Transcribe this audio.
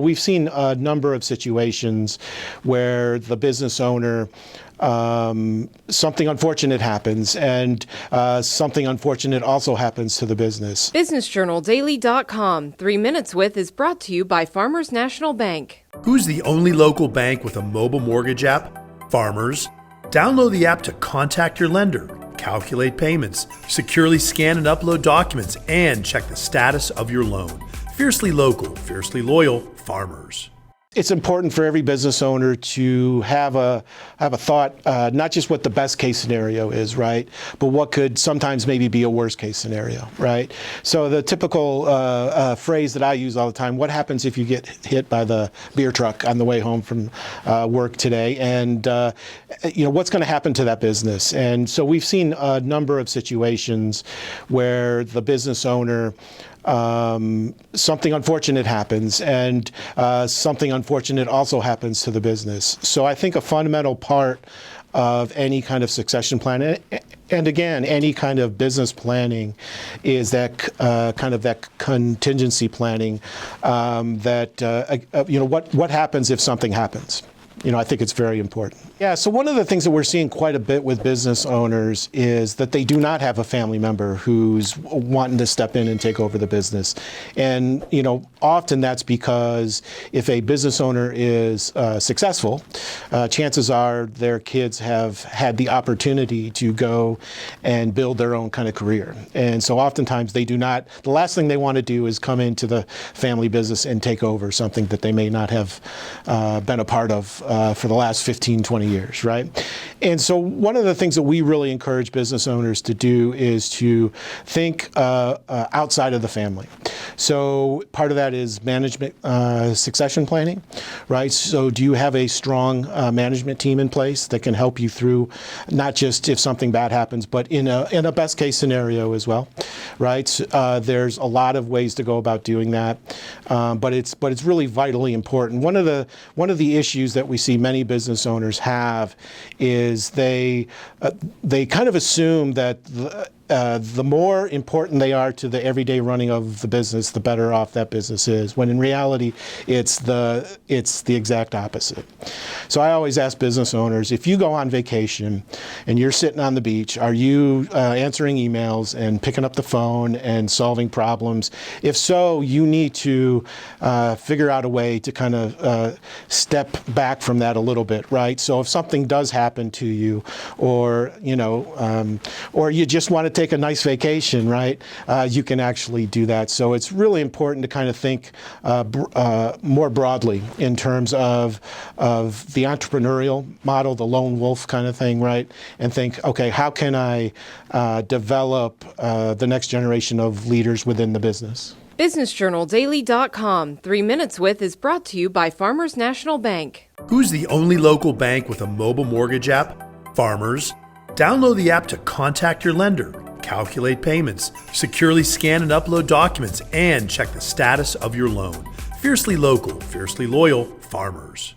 We've seen a number of situations where the business owner, something unfortunate happens, and something unfortunate also happens to the business. BusinessJournalDaily.com 3 Minutes With is brought to you by Farmers National Bank. Who's the only local bank with a mobile mortgage app? Farmers. Download the app to contact your lender, calculate payments, securely scan and upload documents, and check the status of your loan. Fiercely local, fiercely loyal, Farmers. It's important for every business owner to have a thought, not just what the best case scenario is, right, but what could sometimes maybe be a worst case scenario, right? So the typical phrase that I use all the time: what happens if you get hit by the beer truck on the way home from work today? And what's going to happen to that business? And so we've seen a number of situations where the business owner, something unfortunate happens, and something unfortunate also happens to the business. So I think a fundamental part of any kind of succession plan, and again, any kind of business planning, is that kind of that contingency planning. What happens if something happens? I think it's very important. Yeah, so one of the things that we're seeing quite a bit with business owners is that they do not have a family member who's wanting to step in and take over the business. And, often that's because if a business owner is successful, chances are their kids have had the opportunity to go and build their own kind of career. And so oftentimes they do not, the last thing they want to do is come into the family business and take over something that they may not have been a part of for the last 15, 20 years, right? And so one of the things that we really encourage business owners to do is to think outside of the family. So part of that is management succession planning, right? So do you have a strong management team in place that can help you through not just if something bad happens, but in a best case scenario as well, right? There's a lot of ways to go about doing that, but it's really vitally important. One of the issues that we see many business owners have is they kind of assume that the more important they are to the everyday running of the business, the better off that business is, when in reality it's the exact opposite. So I always ask business owners, if you go on vacation and you're sitting on the beach, are you answering emails and picking up the phone and solving problems? If so, you need to figure out a way to kind of step back from that a little bit, right? So if something does happen to you, or you just want to take a nice vacation, right? You can actually do that. So it's really important to kind of think more broadly in terms of the entrepreneurial model, the lone wolf kind of thing, right? And think, okay, how can I develop the next generation of leaders within the business? BusinessJournalDaily.com 3 Minutes With is brought to you by Farmers National Bank. Who's the only local bank with a mobile mortgage app? Farmers. Download the app to contact your lender, calculate payments, securely scan and upload documents, and check the status of your loan. Fiercely local, fiercely loyal, Farmers.